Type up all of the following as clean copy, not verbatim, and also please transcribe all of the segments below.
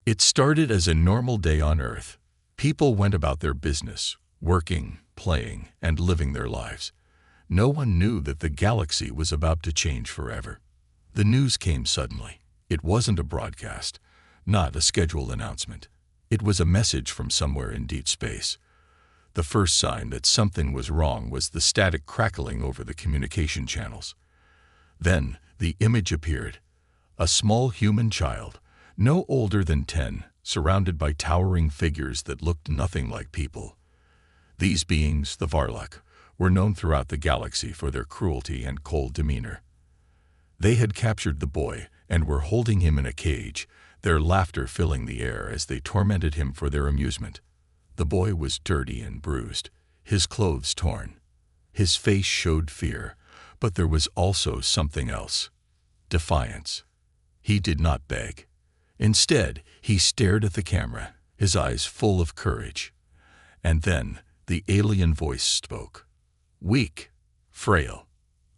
It started as a normal day on Earth. People went about their business, working, playing, and living their lives. No one knew that the galaxy was about to change forever. The news came suddenly. It wasn't a broadcast, not a scheduled announcement. It was a message from somewhere in deep space. The first sign that something was wrong was the static crackling over the communication channels. Then, the image appeared. A small human child, no older than 10, surrounded by towering figures that looked nothing like people. These beings, the Varlock, were known throughout the galaxy for their cruelty and cold demeanor. They had captured the boy and were holding him in a cage, their laughter filling the air as they tormented him for their amusement. The boy was dirty and bruised, his clothes torn. His face showed fear, but there was also something else: defiance. He did not beg. Instead, he stared at the camera, his eyes full of courage. And then, the alien voice spoke. Weak, frail,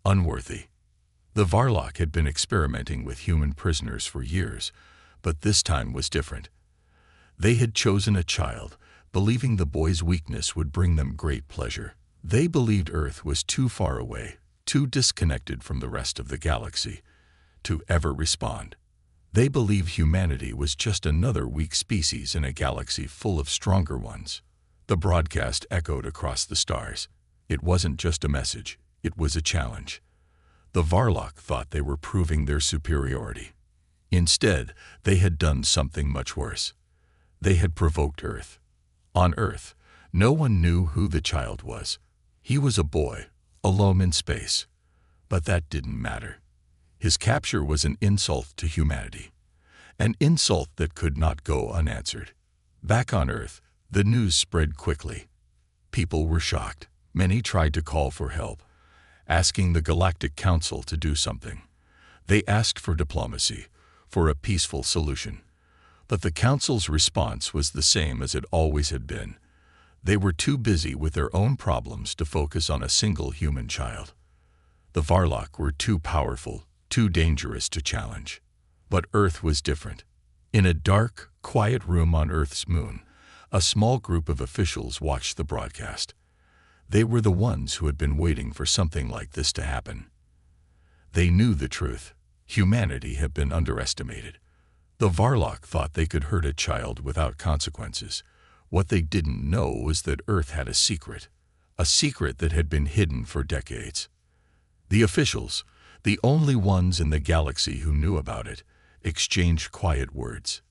unworthy. The Varlock had been experimenting with human prisoners for years, but this time was different. They had chosen a child, believing the boy's weakness would bring them great pleasure. They believed Earth was too far away, too disconnected from the rest of the galaxy, to ever respond. They believed humanity was just another weak species in a galaxy full of stronger ones. The broadcast echoed across the stars. It wasn't just a message, it was a challenge. The Varlock thought they were proving their superiority. Instead, they had done something much worse. They had provoked Earth. On Earth, no one knew who the child was. He was a boy, alone in space. But that didn't matter. His capture was an insult to humanity. An insult that could not go unanswered. Back on Earth, the news spread quickly. People were shocked. Many tried to call for help, asking the Galactic Council to do something. They asked for diplomacy, for a peaceful solution. But the Council's response was the same as it always had been. They were too busy with their own problems to focus on a single human child. The Varlock were too powerful, too dangerous to challenge. But Earth was different. In a dark, quiet room on Earth's moon, a small group of officials watched the broadcast. They were the ones who had been waiting for something like this to happen. They knew the truth. Humanity had been underestimated. The Varlock thought they could hurt a child without consequences. What they didn't know was that Earth had a secret that had been hidden for decades. The officials, the only ones in the galaxy who knew about it, exchanged quiet words.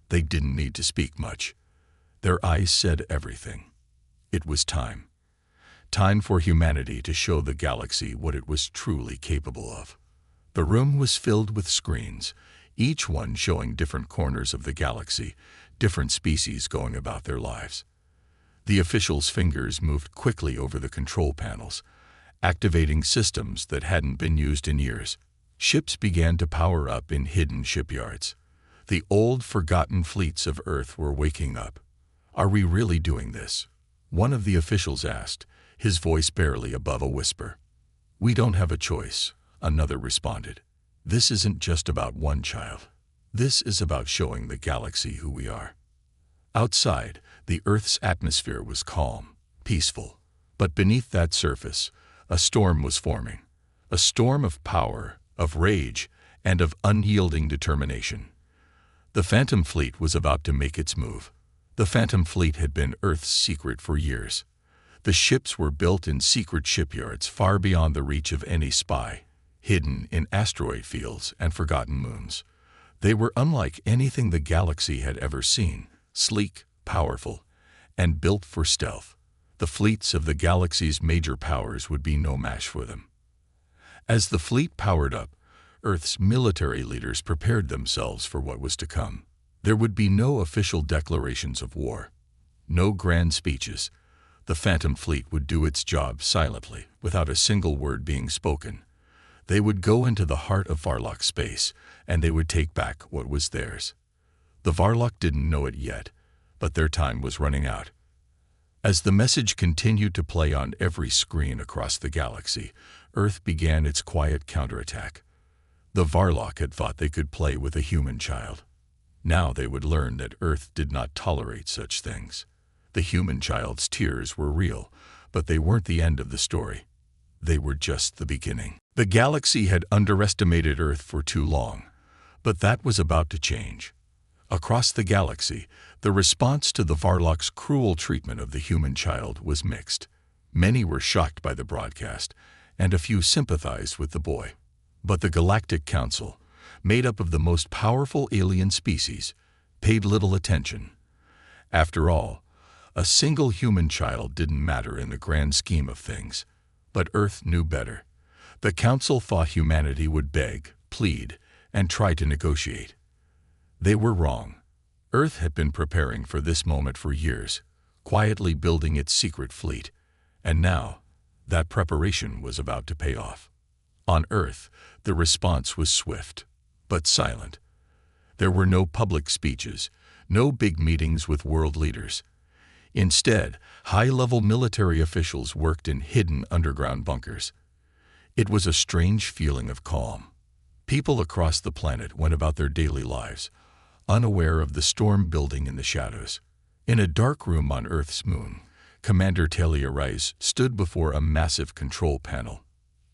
They didn't need to speak much. Their eyes said everything. It was time. Time for humanity to show the galaxy what it was truly capable of. The room was filled with screens, each one showing different corners of the galaxy, different species going about their lives. The officials' fingers moved quickly over the control panels, activating systems that hadn't been used in years. Ships began to power up in hidden shipyards. The old, forgotten fleets of Earth were waking up. "Are we really doing this?" one of the officials asked, his voice barely above a whisper. "We don't have a choice," another responded. "This isn't just about one child. This is about showing the galaxy who we are." Outside, the Earth's atmosphere was calm, peaceful. But beneath that surface, a storm was forming. A storm of power, of rage, and of unyielding determination. The Phantom Fleet was about to make its move. The Phantom Fleet had been Earth's secret for years. The ships were built in secret shipyards far beyond the reach of any spy, hidden in asteroid fields and forgotten moons. They were unlike anything the galaxy had ever seen, sleek, powerful, and built for stealth. The fleets of the galaxy's major powers would be no match for them. As the fleet powered up, Earth's military leaders prepared themselves for what was to come. There would be no official declarations of war, no grand speeches. The Phantom Fleet would do its job silently, without a single word being spoken. They would go into the heart of Varlock space, and they would take back what was theirs. The Varlock didn't know it yet, but their time was running out. As the message continued to play on every screen across the galaxy, Earth began its quiet counterattack. The Varlock had thought they could play with a human child. Now they would learn that Earth did not tolerate such things. The human child's tears were real, but they weren't the end of the story. They were just the beginning. The galaxy had underestimated Earth for too long, but that was about to change. Across the galaxy, the response to the Varlock's cruel treatment of the human child was mixed. Many were shocked by the broadcast, and a few sympathized with the boy. But the Galactic Council, made up of the most powerful alien species, paid little attention. After all, a single human child didn't matter in the grand scheme of things. But Earth knew better. The Council thought humanity would beg, plead, and try to negotiate. They were wrong. Earth had been preparing for this moment for years, quietly building its secret fleet. And now, that preparation was about to pay off. On Earth, the response was swift, but silent. There were no public speeches, no big meetings with world leaders. Instead, high-level military officials worked in hidden underground bunkers. It was a strange feeling of calm. People across the planet went about their daily lives, unaware of the storm building in the shadows. In a dark room on Earth's moon, Commander Talia Rice stood before a massive control panel.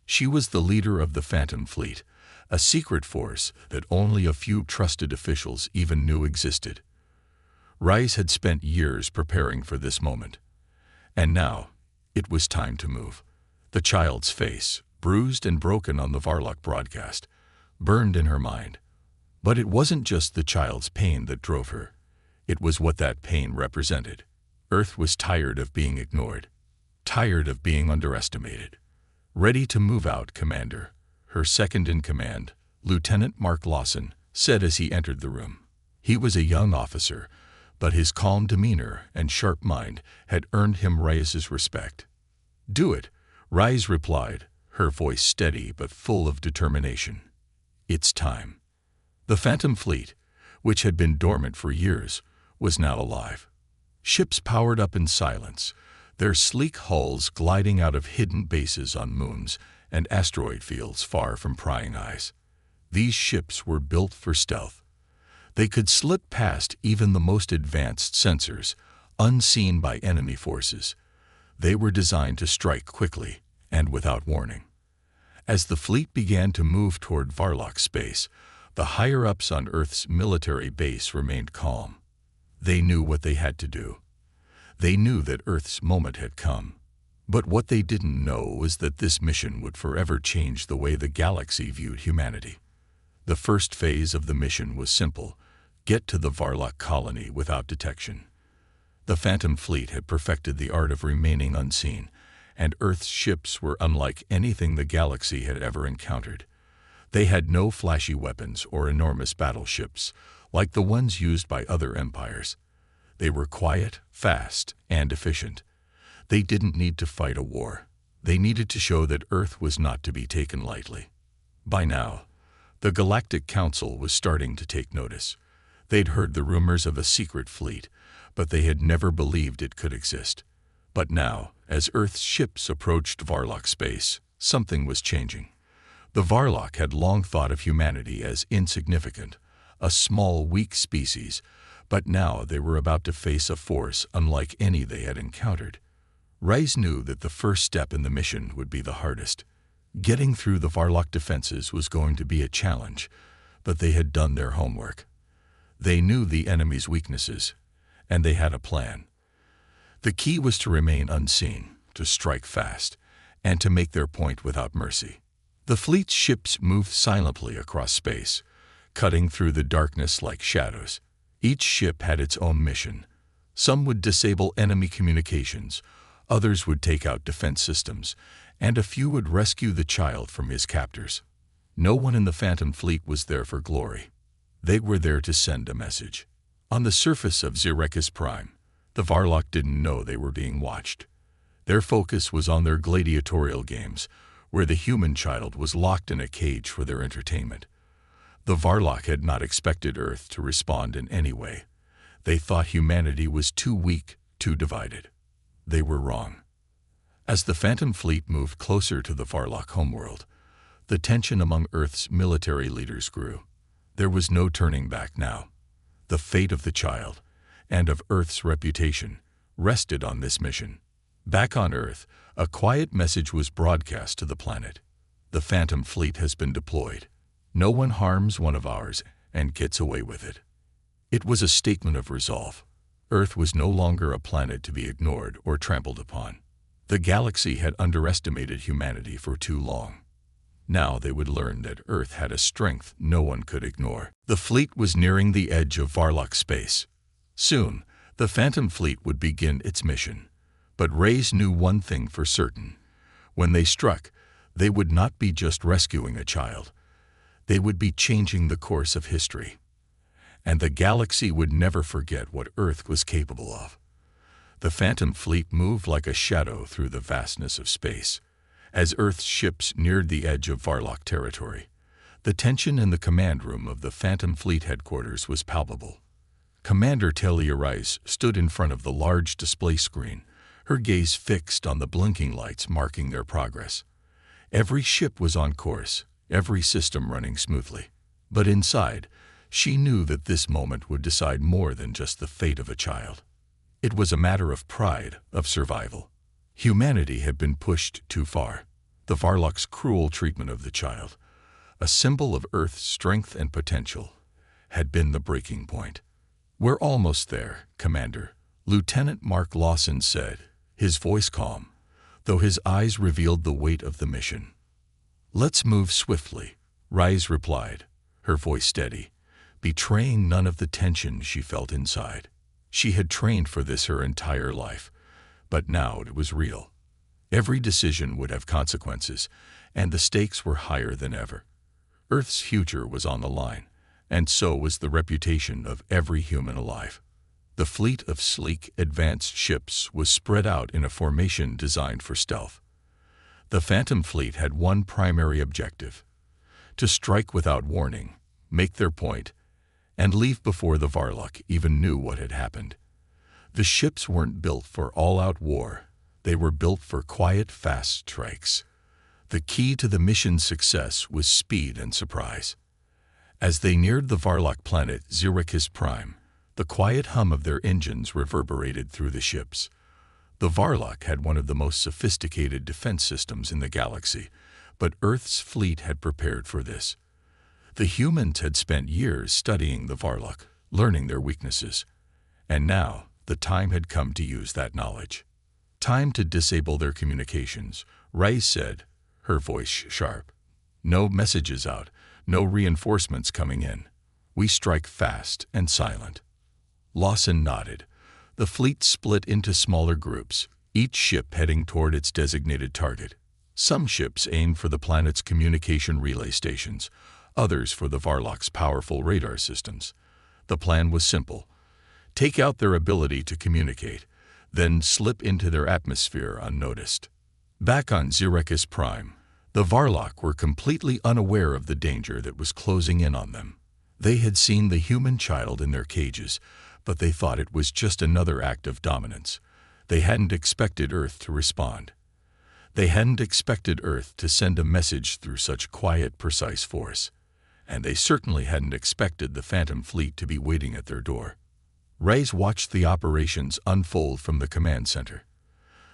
She was the leader of the Phantom Fleet, a secret force that only a few trusted officials even knew existed. Rice had spent years preparing for this moment. And now, it was time to move. The child's face, bruised and broken on the Varlock broadcast, burned in her mind. But it wasn't just the child's pain that drove her. It was what that pain represented. Earth was tired of being ignored, tired of being underestimated. Ready to move out, Commander, her second-in-command, Lieutenant Mark Lawson, said as he entered the room. He was a young officer, but his calm demeanor and sharp mind had earned him Rice's respect. "Do it," Rice replied, her voice steady but full of determination. "It's time." The Phantom Fleet, which had been dormant for years, was now alive. Ships powered up in silence, their sleek hulls gliding out of hidden bases on moons and asteroid fields far from prying eyes. These ships were built for stealth. They could slip past even the most advanced sensors, unseen by enemy forces. They were designed to strike quickly and without warning. As the fleet began to move toward Varlock space, the higher-ups on Earth's military base remained calm. They knew what they had to do. They knew that Earth's moment had come. But what they didn't know was that this mission would forever change the way the galaxy viewed humanity. The first phase of the mission was simple: get to the Varlock colony without detection. The Phantom Fleet had perfected the art of remaining unseen, and Earth's ships were unlike anything the galaxy had ever encountered. They had no flashy weapons or enormous battleships, like the ones used by other empires. They were quiet, fast, and efficient. They didn't need to fight a war. They needed to show that Earth was not to be taken lightly. By now, the Galactic Council was starting to take notice. They'd heard the rumors of a secret fleet, but they had never believed it could exist. But now, as Earth's ships approached Varlock space, something was changing. The Varlock had long thought of humanity as insignificant, a small, weak species, but now they were about to face a force unlike any they had encountered. Rice knew that the first step in the mission would be the hardest. Getting through the Varlock defenses was going to be a challenge, but they had done their homework. They knew the enemy's weaknesses, and they had a plan. The key was to remain unseen, to strike fast, and to make their point without mercy. The fleet's ships moved silently across space, cutting through the darkness like shadows. Each ship had its own mission. Some would disable enemy communications, others would take out defense systems, and a few would rescue the child from his captors. No one in the Phantom Fleet was there for glory. They were there to send a message. On the surface of Xerekis Prime, the Varlock didn't know they were being watched. Their focus was on their gladiatorial games, where the human child was locked in a cage for their entertainment. The Varlock had not expected Earth to respond in any way. They thought humanity was too weak, too divided. They were wrong. As the Phantom Fleet moved closer to the Varlock homeworld, the tension among Earth's military leaders grew. There was no turning back now. The fate of the child, and of Earth's reputation, rested on this mission. Back on Earth, a quiet message was broadcast to the planet. The Phantom Fleet has been deployed. No one harms one of ours and gets away with it. It was a statement of resolve. Earth was no longer a planet to be ignored or trampled upon. The galaxy had underestimated humanity for too long. Now they would learn that Earth had a strength no one could ignore. The fleet was nearing the edge of Varlock space. Soon, the Phantom Fleet would begin its mission. But Reyes knew one thing for certain. When they struck, they would not be just rescuing a child. They would be changing the course of history. And the galaxy would never forget what Earth was capable of. The Phantom Fleet moved like a shadow through the vastness of space. As Earth's ships neared the edge of Varlock territory, the tension in the command room of the Phantom Fleet headquarters was palpable. Commander Talia Rice stood in front of the large display screen, her gaze fixed on the blinking lights marking their progress. Every ship was on course, every system running smoothly. But inside, she knew that this moment would decide more than just the fate of a child. It was a matter of pride, of survival. Humanity had been pushed too far. The Varlock's cruel treatment of the child, a symbol of Earth's strength and potential, had been the breaking point. "We're almost there, Commander," Lieutenant Mark Lawson said, his voice calm, though his eyes revealed the weight of the mission. "Let's move swiftly," Rice replied, her voice steady, betraying none of the tension she felt inside. She had trained for this her entire life, but now it was real. Every decision would have consequences, and the stakes were higher than ever. Earth's future was on the line, and so was the reputation of every human alive. The fleet of sleek, advanced ships was spread out in a formation designed for stealth. The Phantom Fleet had one primary objective: to strike without warning, make their point, and leave before the Varlock even knew what had happened. The ships weren't built for all-out war. They were built for quiet, fast strikes. The key to the mission's success was speed and surprise. As they neared the Varlock planet Zerachis Prime, the quiet hum of their engines reverberated through the ships. The Varlock had one of the most sophisticated defense systems in the galaxy, but Earth's fleet had prepared for this. The humans had spent years studying the Varlock, learning their weaknesses, and now the time had come to use that knowledge. "Time to disable their communications," Rice said, her voice sharp. "No messages out, no reinforcements coming in. We strike fast and silent." Lawson nodded. The fleet split into smaller groups, each ship heading toward its designated target. Some ships aimed for the planet's communication relay stations, others for the Varlock's powerful radar systems. The plan was simple: take out their ability to communicate, then slip into their atmosphere unnoticed. Back on Zerachis Prime, the Varlock were completely unaware of the danger that was closing in on them. They had seen the human child in their cages, but they thought it was just another act of dominance. They hadn't expected Earth to respond. They hadn't expected Earth to send a message through such quiet, precise force. And they certainly hadn't expected the Phantom Fleet to be waiting at their door. Reyes watched the operations unfold from the command center.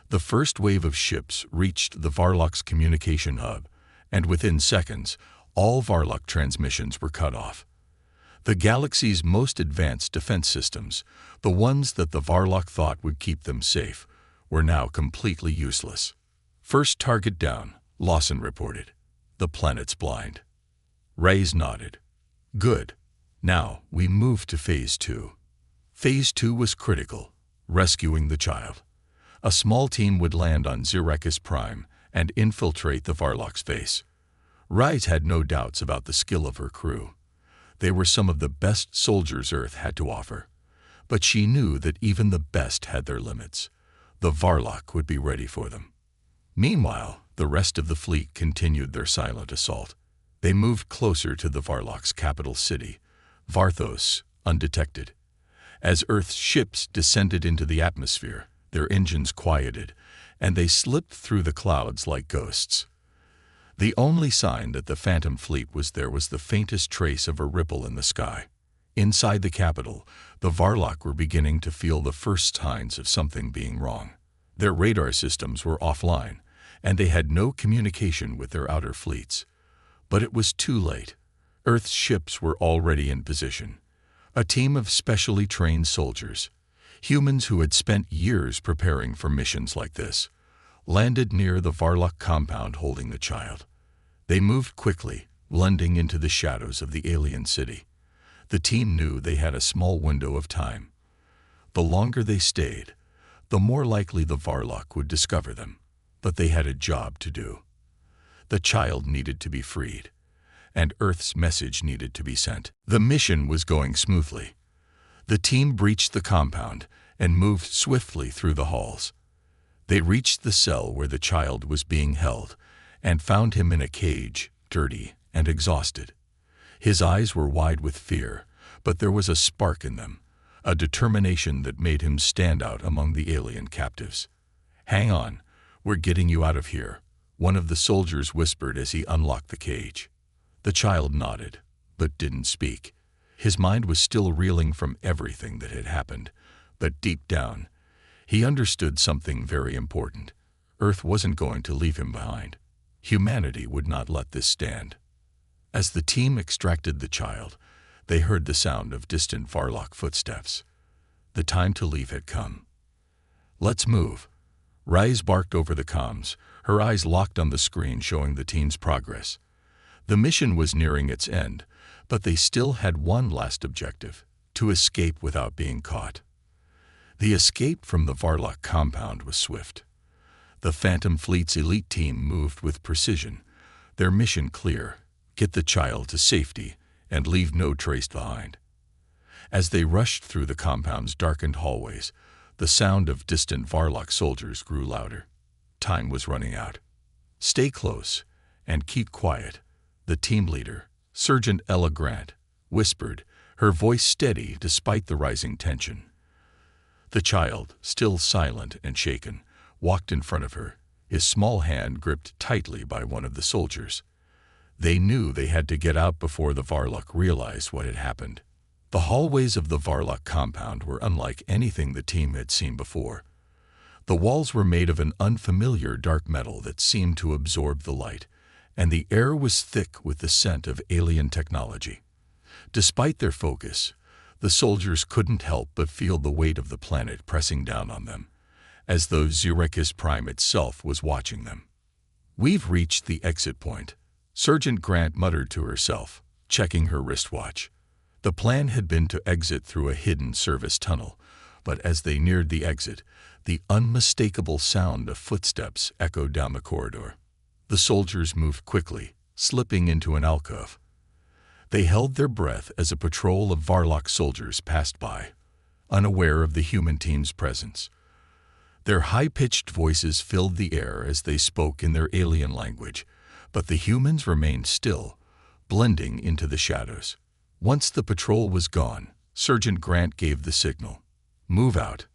The first wave of ships reached the Varlock's communication hub, and within seconds, all Varlock transmissions were cut off. The galaxy's most advanced defense systems, the ones that the Varlock thought would keep them safe, were now completely useless. "First target down," Lawson reported. "The planet's blind." Reyes nodded. "Good. Now we move to Phase 2. Phase 2 was critical: rescuing the child. A small team would land on Zerachis Prime and infiltrate the Varlock's base. Reyes had no doubts about the skill of her crew. They were some of the best soldiers Earth had to offer. But she knew that even the best had their limits. The Varlock would be ready for them. Meanwhile, the rest of the fleet continued their silent assault. They moved closer to the Varlock's capital city, Varthos, undetected. As Earth's ships descended into the atmosphere, their engines quieted, and they slipped through the clouds like ghosts. The only sign that the Phantom Fleet was there was the faintest trace of a ripple in the sky. Inside the capital, the Varlock were beginning to feel the first signs of something being wrong. Their radar systems were offline, and they had no communication with their outer fleets. But it was too late. Earth's ships were already in position. A team of specially trained soldiers, humans who had spent years preparing for missions like this, landed near the Varlock compound holding the child. They moved quickly, blending into the shadows of the alien city. The team knew they had a small window of time. The longer they stayed, the more likely the Varlock would discover them. But they had a job to do. The child needed to be freed, and Earth's message needed to be sent. The mission was going smoothly. The team breached the compound and moved swiftly through the halls. They reached the cell where the child was being held and found him in a cage, dirty and exhausted. His eyes were wide with fear, but there was a spark in them, a determination that made him stand out among the alien captives. "Hang on, we're getting you out of here," one of the soldiers whispered as he unlocked the cage. The child nodded, but didn't speak. His mind was still reeling from everything that had happened, but deep down, he understood something very important. Earth wasn't going to leave him behind. Humanity would not let this stand. As the team extracted the child, they heard the sound of distant Varlock footsteps. The time to leave had come. "Let's move." Rise barked over the comms, her eyes locked on the screen showing the team's progress. The mission was nearing its end, but they still had one last objective: to escape without being caught. The escape from the Varlock compound was swift. The Phantom Fleet's elite team moved with precision, their mission clear: get the child to safety and leave no trace behind. As they rushed through the compound's darkened hallways, the sound of distant Varlock soldiers grew louder. Time was running out. "Stay close and keep quiet," the team leader, Sergeant Ella Grant, whispered, her voice steady despite the rising tension. The child, still silent and shaken, walked in front of her, his small hand gripped tightly by one of the soldiers. They knew they had to get out before the Varlock realized what had happened. The hallways of the Varlock compound were unlike anything the team had seen before. The walls were made of an unfamiliar dark metal that seemed to absorb the light, and the air was thick with the scent of alien technology. Despite their focus, the soldiers couldn't help but feel the weight of the planet pressing down on them, as though Xerekis Prime itself was watching them. "We've reached the exit point," Sergeant Grant muttered to herself, checking her wristwatch. The plan had been to exit through a hidden service tunnel, but as they neared the exit, the unmistakable sound of footsteps echoed down the corridor. The soldiers moved quickly, slipping into an alcove. They held their breath as a patrol of Varlock soldiers passed by, unaware of the human team's presence. Their high-pitched voices filled the air as they spoke in their alien language, but the humans remained still, blending into the shadows. Once the patrol was gone, Sergeant Grant gave the signal. "Move out."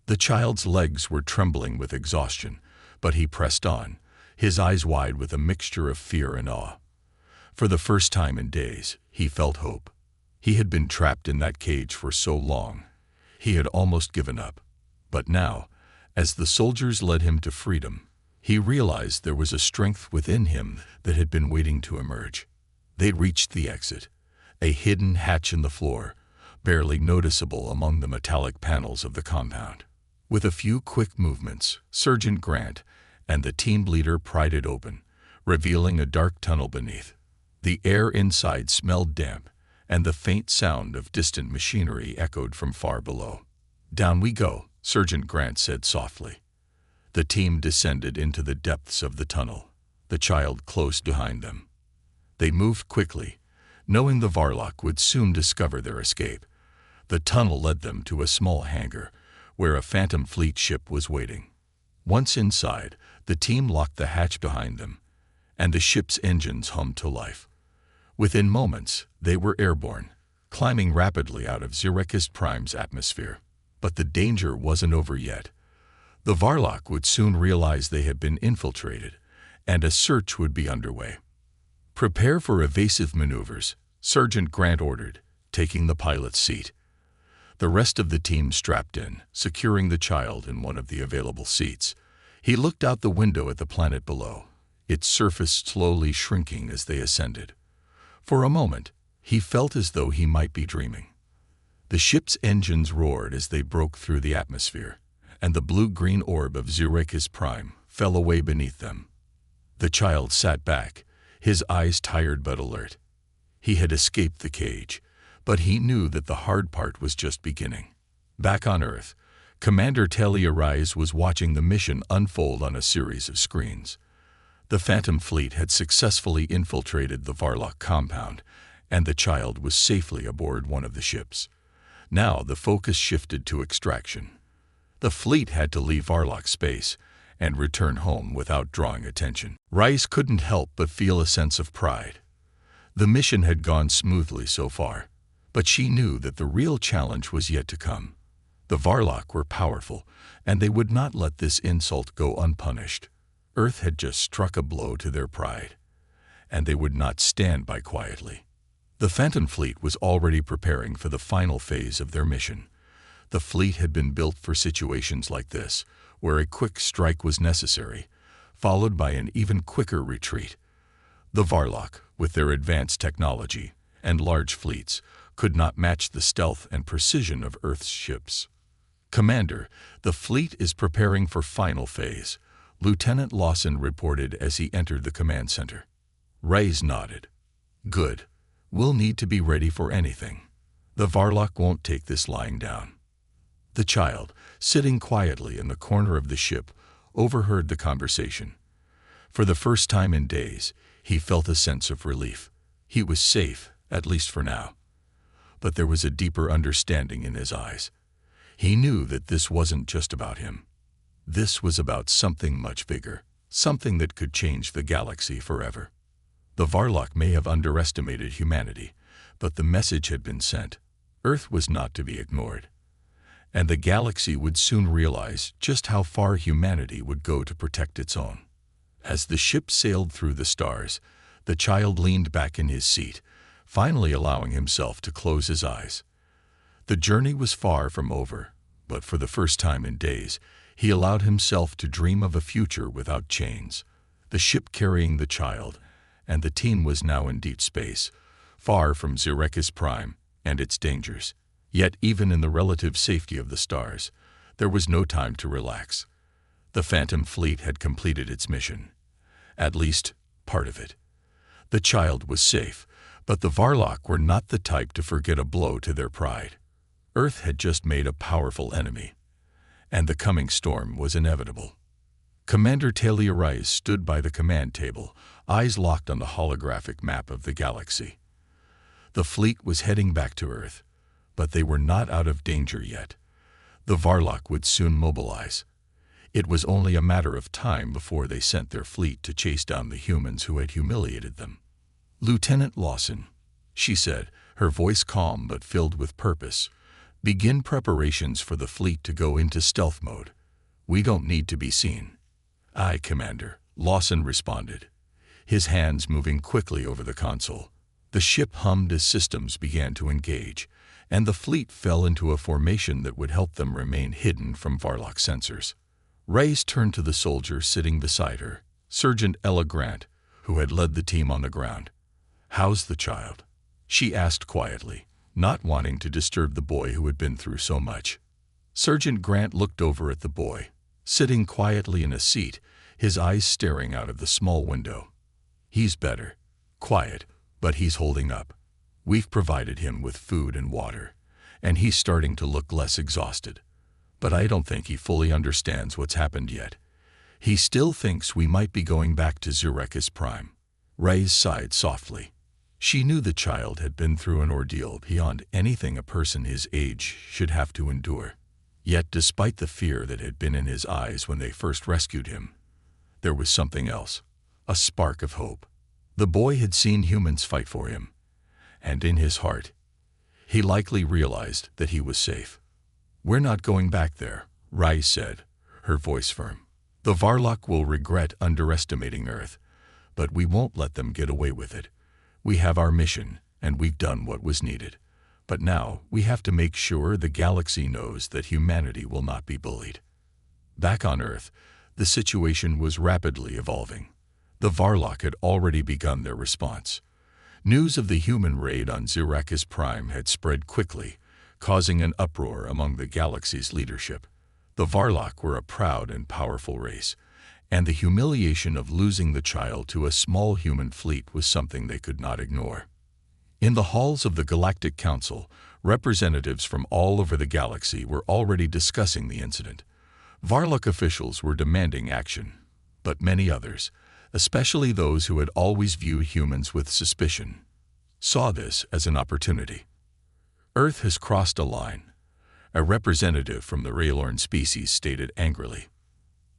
The child's legs were trembling with exhaustion, but he pressed on, his eyes wide with a mixture of fear and awe. For the first time in days, he felt hope. He had been trapped in that cage for so long. He had almost given up. But now, as the soldiers led him to freedom, he realized there was a strength within him that had been waiting to emerge. They reached the exit, a hidden hatch in the floor, barely noticeable among the metallic panels of the compound. With a few quick movements, Sergeant Grant and the team leader pried it open, revealing a dark tunnel beneath. The air inside smelled damp, and the faint sound of distant machinery echoed from far below. "Down we go," Sergeant Grant said softly. The team descended into the depths of the tunnel, the child close behind them. They moved quickly, knowing the Varlock would soon discover their escape. The tunnel led them to a small hangar, where a Phantom Fleet ship was waiting. Once inside, the team locked the hatch behind them, and the ship's engines hummed to life. Within moments, they were airborne, climbing rapidly out of Xerekis Prime's atmosphere. But the danger wasn't over yet. The Varlock would soon realize they had been infiltrated, and a search would be underway. "Prepare for evasive maneuvers," Sergeant Grant ordered, taking the pilot's seat. The rest of the team strapped in, securing the child in one of the available seats. He looked out the window at the planet below, its surface slowly shrinking as they ascended. For a moment, he felt as though he might be dreaming. The ship's engines roared as they broke through the atmosphere, and the blue-green orb of Ziracus Prime fell away beneath them. The child sat back, his eyes tired but alert. He had escaped the cage, but he knew that the hard part was just beginning. Back on Earth, Commander Talia Rise was watching the mission unfold on a series of screens. The Phantom Fleet had successfully infiltrated the Varlock compound, and the child was safely aboard one of the ships. Now the focus shifted to extraction. The fleet had to leave Varlock space and return home without drawing attention. Rice couldn't help but feel a sense of pride. The mission had gone smoothly so far, but she knew that the real challenge was yet to come. The Varlock were powerful, and they would not let this insult go unpunished. Earth had just struck a blow to their pride, and they would not stand by quietly. The Phantom Fleet was already preparing for the final phase of their mission. The fleet had been built for situations like this, where a quick strike was necessary, followed by an even quicker retreat. The Varlock, with their advanced technology and large fleets, could not match the stealth and precision of Earth's ships. "Commander, the fleet is preparing for final phase," Lieutenant Lawson reported as he entered the command center. Reyes nodded. "Good. We'll need to be ready for anything. The Varlock won't take this lying down." The child, sitting quietly in the corner of the ship, overheard the conversation. For the first time in days, he felt a sense of relief. He was safe, at least for now. But there was a deeper understanding in his eyes. He knew that this wasn't just about him. This was about something much bigger, something that could change the galaxy forever. The Varlock may have underestimated humanity, but the message had been sent. Earth was not to be ignored. And the galaxy would soon realize just how far humanity would go to protect its own. As the ship sailed through the stars, the child leaned back in his seat, finally allowing himself to close his eyes. The journey was far from over, but for the first time in days, he allowed himself to dream of a future without chains. The ship carrying the child, and the team was now in deep space, far from Ziracus Prime and its dangers. Yet even in the relative safety of the stars, there was no time to relax. The Phantom Fleet had completed its mission. At least, part of it. The child was safe, but the Varlock were not the type to forget a blow to their pride. Earth had just made a powerful enemy, and the coming storm was inevitable. Commander Talia Rice stood by the command table, eyes locked on the holographic map of the galaxy. The fleet was heading back to Earth, but they were not out of danger yet. The Varlock would soon mobilize. It was only a matter of time before they sent their fleet to chase down the humans who had humiliated them. "Lieutenant Lawson," she said, her voice calm but filled with purpose, "begin preparations for the fleet to go into stealth mode. We don't need to be seen." "Aye, Commander," Lawson responded, his hands moving quickly over the console. The ship hummed as systems began to engage, and the fleet fell into a formation that would help them remain hidden from Varlock sensors. Reyes turned to the soldier sitting beside her, Sergeant Ella Grant, who had led the team on the ground. "How's the child?" she asked quietly, not wanting to disturb the boy who had been through so much. Sergeant Grant looked over at the boy, sitting quietly in a seat, his eyes staring out of the small window. "He's better. Quiet, but he's holding up. We've provided him with food and water, and he's starting to look less exhausted. But I don't think he fully understands what's happened yet. He still thinks we might be going back to Ziracus Prime." Reyes sighed softly. She knew the child had been through an ordeal beyond anything a person his age should have to endure. Yet despite the fear that had been in his eyes when they first rescued him, there was something else, a spark of hope. The boy had seen humans fight for him, and in his heart, he likely realized that he was safe. "We're not going back there," Reyes said, her voice firm. "The Varlock will regret underestimating Earth, but we won't let them get away with it. We have our mission, and we've done what was needed. But now we have to make sure the galaxy knows that humanity will not be bullied. Back on Earth, the situation was rapidly evolving. The Varlock had already begun their response. News of the human raid on Zirakis Prime had spread quickly, causing an uproar among the galaxy's leadership. The Varlock were a proud and powerful race, and the humiliation of losing the child to a small human fleet was something they could not ignore. In the halls of the Galactic Council, representatives from all over the galaxy were already discussing the incident. Varlock officials were demanding action, but many others, especially those who had always viewed humans with suspicion, saw this as an opportunity. Earth has crossed a line, a representative from the Raylorn species stated angrily.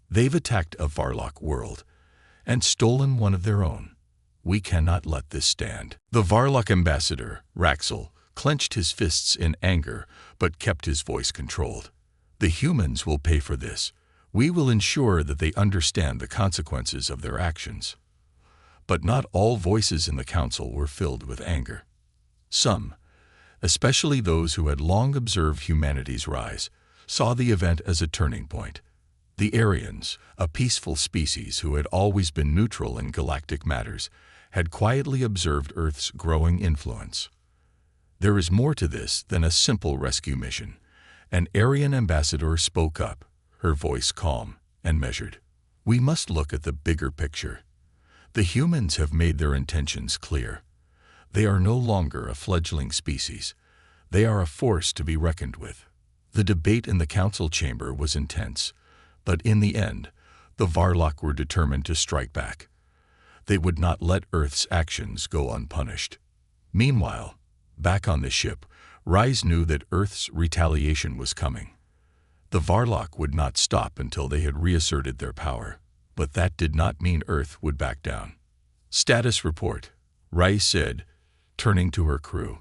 They've attacked a Varlock world and stolen one of their own. We cannot let this stand. The Varlock ambassador, Raxel, clenched his fists in anger but kept his voice controlled. The humans will pay for this. We will ensure that they understand the consequences of their actions. But not all voices in the council were filled with anger. Some, especially those who had long observed humanity's rise, saw the event as a turning point. The Aryans, a peaceful species who had always been neutral in galactic matters, had quietly observed Earth's growing influence. There is more to this than a simple rescue mission. An Aryan ambassador spoke up, her voice calm and measured. We must look at the bigger picture. The humans have made their intentions clear. They are no longer a fledgling species. They are a force to be reckoned with. The debate in the council chamber was intense, but in the end, the Varlock were determined to strike back. They would not let Earth's actions go unpunished. Meanwhile, back on the ship, Rise knew that Earth's retaliation was coming. The Varlock would not stop until they had reasserted their power, but that did not mean Earth would back down. Status report, Rise said, turning to her crew.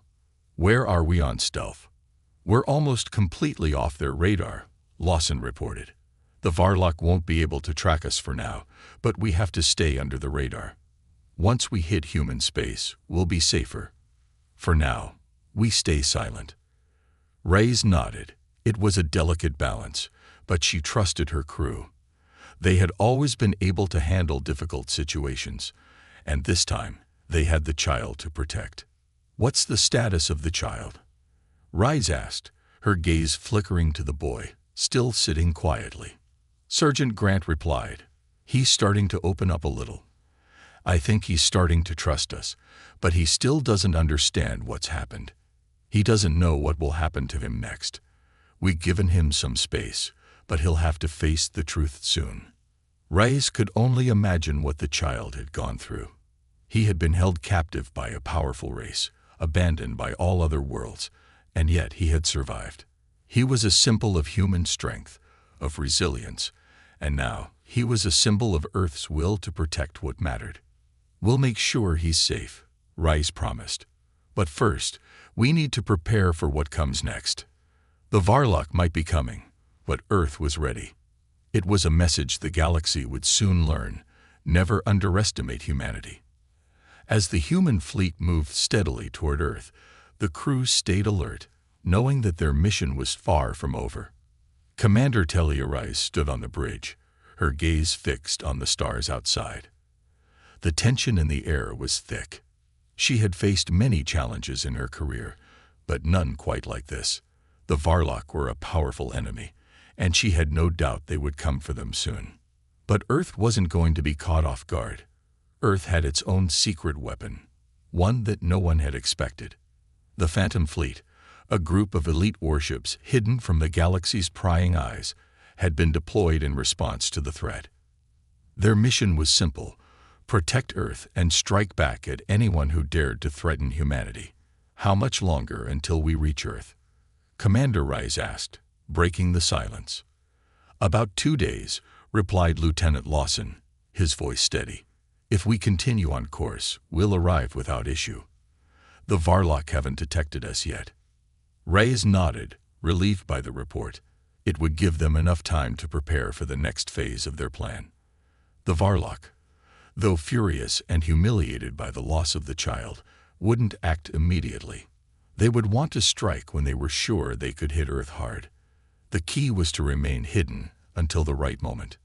Where are we on stealth? We're almost completely off their radar, Lawson reported. The Varlock won't be able to track us for now, but we have to stay under the radar. Once we hit human space, we'll be safer. For now, we stay silent. Rise nodded. It was a delicate balance, but she trusted her crew. They had always been able to handle difficult situations, and this time they had the child to protect. What's the status of the child? Rise asked, her gaze flickering to the boy, still sitting quietly. Sergeant Grant replied, He's starting to open up a little. I think he's starting to trust us, but he still doesn't understand what's happened. He doesn't know what will happen to him next. We've given him some space, but he'll have to face the truth soon. Rise could only imagine what the child had gone through. He had been held captive by a powerful race, abandoned by all other worlds, and yet he had survived. He was a symbol of human strength, of resilience, and now he was a symbol of Earth's will to protect what mattered. We'll make sure he's safe, Rise promised. But first, we need to prepare for what comes next. The Varlock might be coming, but Earth was ready. It was a message the galaxy would soon learn: never underestimate humanity. As the human fleet moved steadily toward Earth, the crew stayed alert, knowing that their mission was far from over. Commander Telia Rise stood on the bridge, her gaze fixed on the stars outside. The tension in the air was thick. She had faced many challenges in her career, but none quite like this. The Varlock were a powerful enemy, and she had no doubt they would come for them soon. But Earth wasn't going to be caught off guard. Earth had its own secret weapon, one that no one had expected. The Phantom Fleet, a group of elite warships hidden from the galaxy's prying eyes, had been deployed in response to the threat. Their mission was simple: protect Earth and strike back at anyone who dared to threaten humanity. How much longer until we reach Earth? Commander Rise asked, breaking the silence. About 2 days, replied Lieutenant Lawson, his voice steady. If we continue on course, we'll arrive without issue. The Varlock haven't detected us yet. Rise nodded, relieved by the report. It would give them enough time to prepare for the next phase of their plan. The Varlock, though furious and humiliated by the loss of the child, wouldn't act immediately. They would want to strike when they were sure they could hit Earth hard. The key was to remain hidden until the right moment.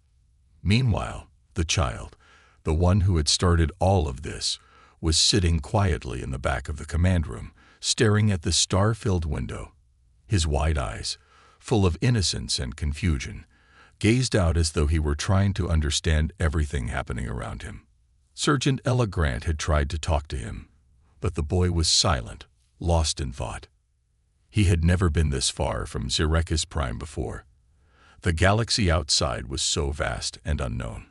Meanwhile, the child, the one who had started all of this, was sitting quietly in the back of the command room, staring at the star-filled window. His wide eyes, full of innocence and confusion, gazed out as though he were trying to understand everything happening around him. Sergeant Ella Grant had tried to talk to him, but the boy was silent, lost in thought. He had never been this far from Xerekis Prime before. The galaxy outside was so vast and unknown.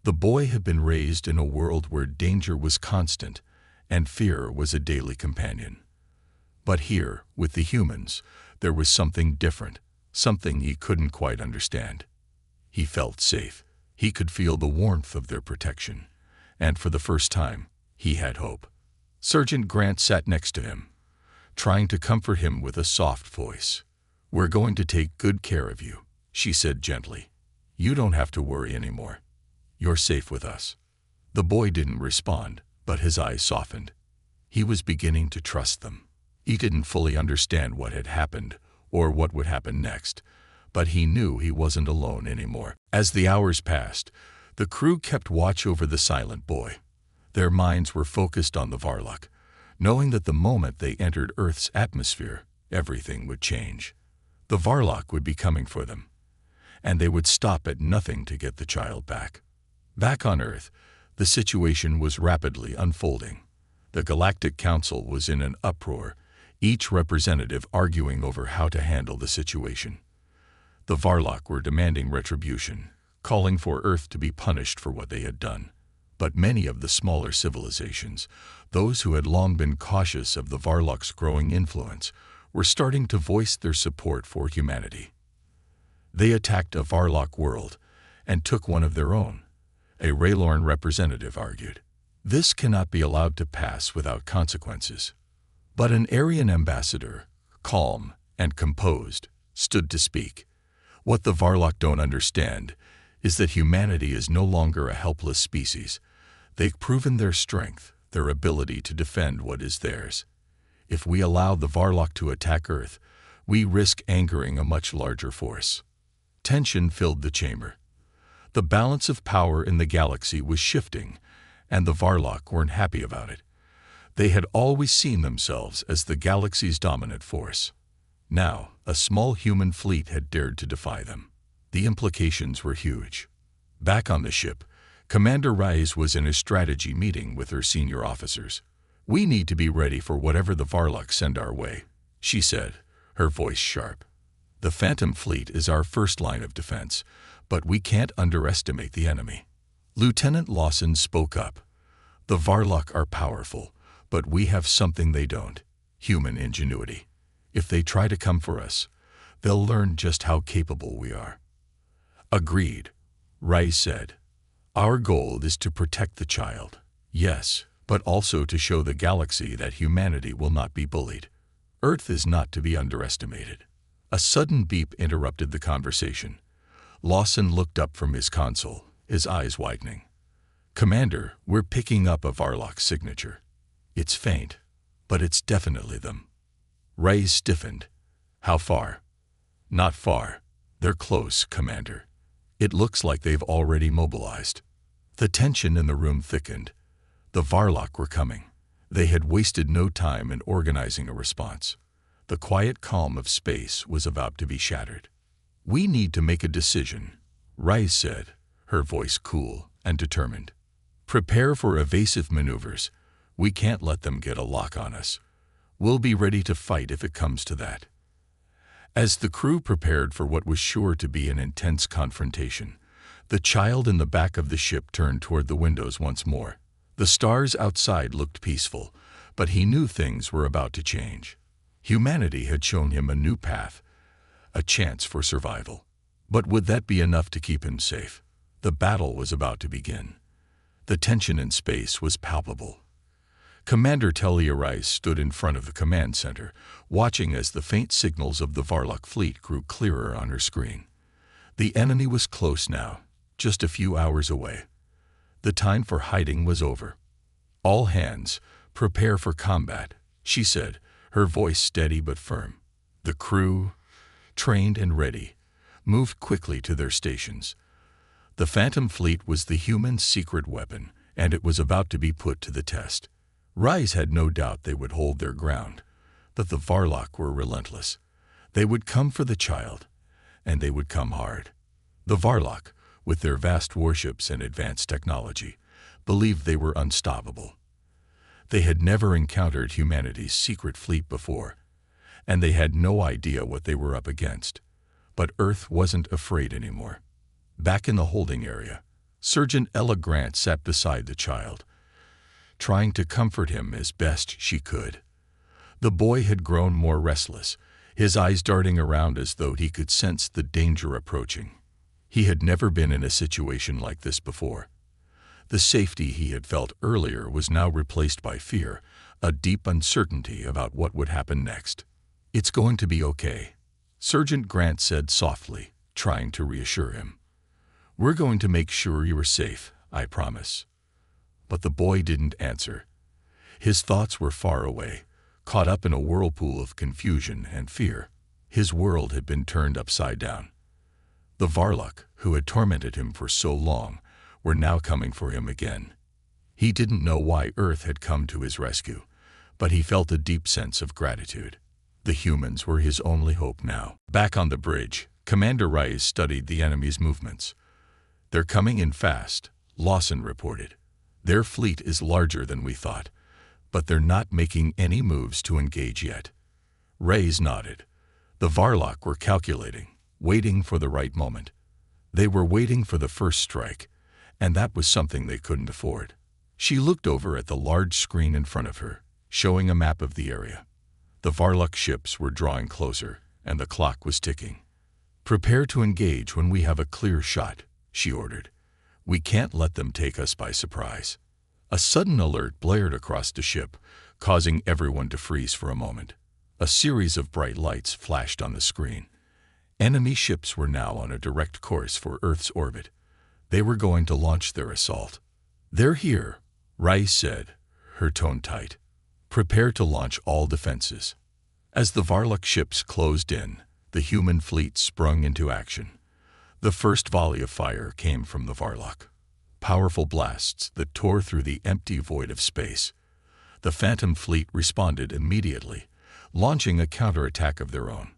The boy had been raised in a world where danger was constant and fear was a daily companion. But here, with the humans, there was something different, something he couldn't quite understand. He felt safe. He could feel the warmth of their protection. And for the first time, he had hope. Sergeant Grant sat next to him, trying to comfort him with a soft voice. "We're going to take good care of you," she said gently. "You don't have to worry anymore. You're safe with us." The boy didn't respond, but his eyes softened. He was beginning to trust them. He didn't fully understand what had happened or what would happen next, but he knew he wasn't alone anymore. As the hours passed, the crew kept watch over the silent boy. Their minds were focused on the Varlock, knowing that the moment they entered Earth's atmosphere, everything would change. The Varlock would be coming for them, and they would stop at nothing to get the child back. Back on Earth, the situation was rapidly unfolding. The Galactic Council was in an uproar, each representative arguing over how to handle the situation. The Varlock were demanding retribution, calling for Earth to be punished for what they had done. But many of the smaller civilizations, those who had long been cautious of the Varlock's growing influence, were starting to voice their support for humanity. They attacked a Varlock world and took one of their own, a Raylorn representative argued. This cannot be allowed to pass without consequences. But an Aryan ambassador, calm and composed, stood to speak. What the Varlock don't understand is that humanity is no longer a helpless species. They've proven their strength, their ability to defend what is theirs. If we allow the Varlock to attack Earth, we risk angering a much larger force. Tension filled the chamber. The balance of power in the galaxy was shifting, and the Varlock weren't happy about it. They had always seen themselves as the galaxy's dominant force. Now, a small human fleet had dared to defy them. The implications were huge. Back on the ship, Commander Rice was in a strategy meeting with her senior officers. "We need to be ready for whatever the Varlock send our way," she said, her voice sharp. "The Phantom Fleet is our first line of defense, but we can't underestimate the enemy." Lieutenant Lawson spoke up. "The Varlock are powerful, but we have something they don't: human ingenuity. If they try to come for us, they'll learn just how capable we are." "Agreed," Rice said. "Our goal is to protect the child, yes, but also to show the galaxy that humanity will not be bullied. Earth is not to be underestimated." A sudden beep interrupted the conversation. Lawson looked up from his console, his eyes widening. "Commander, we're picking up a Varlock signature. It's faint, but it's definitely them." Rice stiffened. "How far?" "Not far. They're close, Commander. It looks like they've already mobilized." The tension in the room thickened. The Varlock were coming. They had wasted no time in organizing a response. The quiet calm of space was about to be shattered. "We need to make a decision," Rice said, her voice cool and determined. "Prepare for evasive maneuvers. We can't let them get a lock on us. We'll be ready to fight if it comes to that." As the crew prepared for what was sure to be an intense confrontation, the child in the back of the ship turned toward the windows once more. The stars outside looked peaceful, but he knew things were about to change. Humanity had shown him a new path, a chance for survival. But would that be enough to keep him safe? The battle was about to begin. The tension in space was palpable. Commander Telia Rice stood in front of the command center, watching as the faint signals of the Varlock fleet grew clearer on her screen. The enemy was close now, just a few hours away. The time for hiding was over. "All hands, prepare for combat," she said, her voice steady but firm. The crew, trained and ready, moved quickly to their stations. The Phantom fleet was the human secret weapon, and it was about to be put to the test. Rise had no doubt they would hold their ground, but the Varlock were relentless. They would come for the child, and they would come hard. The Varlock, with their vast warships and advanced technology, believed they were unstoppable. They had never encountered humanity's secret fleet before, and they had no idea what they were up against. But Earth wasn't afraid anymore. Back in the holding area, Surgeon Ella Grant sat beside the child, trying to comfort him as best she could. The boy had grown more restless, his eyes darting around as though he could sense the danger approaching. He had never been in a situation like this before. The safety he had felt earlier was now replaced by fear, a deep uncertainty about what would happen next. "It's going to be okay," Sergeant Grant said softly, trying to reassure him. "We're going to make sure you are safe, I promise." But the boy didn't answer. His thoughts were far away, caught up in a whirlpool of confusion and fear. His world had been turned upside down. The Varlock, who had tormented him for so long, were now coming for him again. He didn't know why Earth had come to his rescue, but he felt a deep sense of gratitude. The humans were his only hope now. Back on the bridge, Commander Rice studied the enemy's movements. "They're coming in fast," Lawson reported. "Their fleet is larger than we thought, but they're not making any moves to engage yet." Reyes nodded. The Varlock were calculating, waiting for the right moment. They were waiting for the first strike, and that was something they couldn't afford. She looked over at the large screen in front of her, showing a map of the area. The Varlock ships were drawing closer, and the clock was ticking. "Prepare to engage when we have a clear shot," she ordered. "We can't let them take us by surprise." A sudden alert blared across the ship, causing everyone to freeze for a moment. A series of bright lights flashed on the screen. Enemy ships were now on a direct course for Earth's orbit. They were going to launch their assault. "They're here," Rice said, her tone tight. "Prepare to launch all defenses." As the Varlock ships closed in, the human fleet sprung into action. The first volley of fire came from the Varlock. Powerful blasts that tore through the empty void of space. The Phantom fleet responded immediately, launching a counterattack of their own.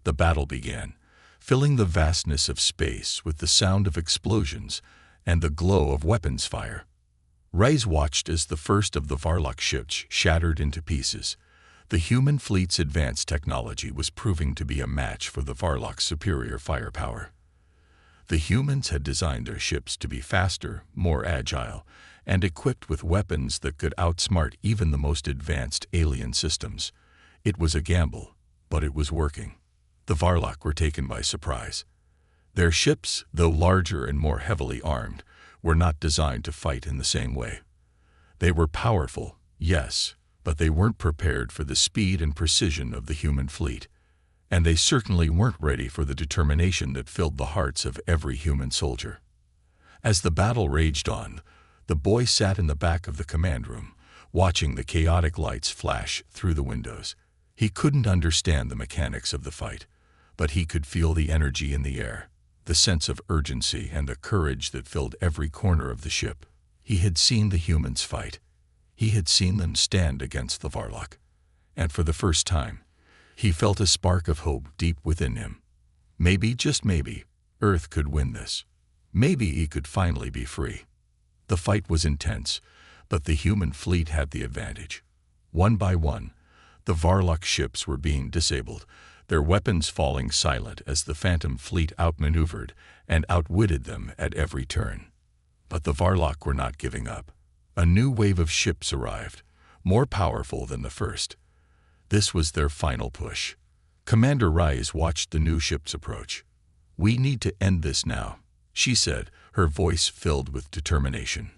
The battle began, filling the vastness of space with the sound of explosions and the glow of weapons fire. Reyes watched as the first of the Varlock ships shattered into pieces. The human fleet's advanced technology was proving to be a match for the Varlock's superior firepower. The humans had designed their ships to be faster, more agile, and equipped with weapons that could outsmart even the most advanced alien systems. It was a gamble, but it was working. The Varlock were taken by surprise. Their ships, though larger and more heavily armed, were not designed to fight in the same way. They were powerful, yes, but they weren't prepared for the speed and precision of the human fleet. And they certainly weren't ready for the determination that filled the hearts of every human soldier. As the battle raged on, the boy sat in the back of the command room, watching the chaotic lights flash through the windows. He couldn't understand the mechanics of the fight, but he could feel the energy in the air, the sense of urgency and the courage that filled every corner of the ship. He had seen the humans fight. He had seen them stand against the Varlock. And for the first time, he felt a spark of hope deep within him. Maybe, just maybe, Earth could win this. Maybe he could finally be free. The fight was intense, but the human fleet had the advantage. One by one, the Varlock ships were being disabled, their weapons falling silent as the Phantom fleet outmaneuvered and outwitted them at every turn. But the Varlock were not giving up. A new wave of ships arrived, more powerful than the first. This was their final push. Commander Rice watched the new ships approach. "We need to end this now," she said, her voice filled with determination.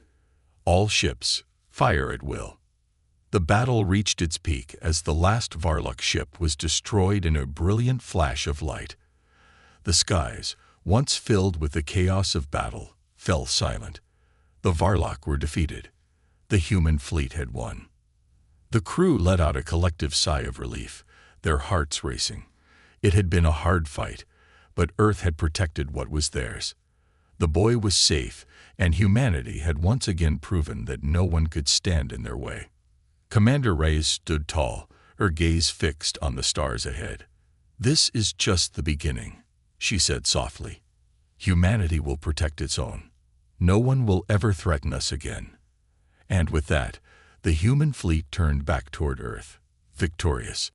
"All ships, fire at will." The battle reached its peak as the last Varlock ship was destroyed in a brilliant flash of light. The skies, once filled with the chaos of battle, fell silent. The Varlock were defeated. The human fleet had won. The crew let out a collective sigh of relief, their hearts racing. It had been a hard fight, but Earth had protected what was theirs. The boy was safe, and humanity had once again proven that no one could stand in their way. Commander Reyes stood tall, her gaze fixed on the stars ahead. "This is just the beginning," she said softly. "Humanity will protect its own. No one will ever threaten us again." And with that, the human fleet turned back toward Earth, victorious.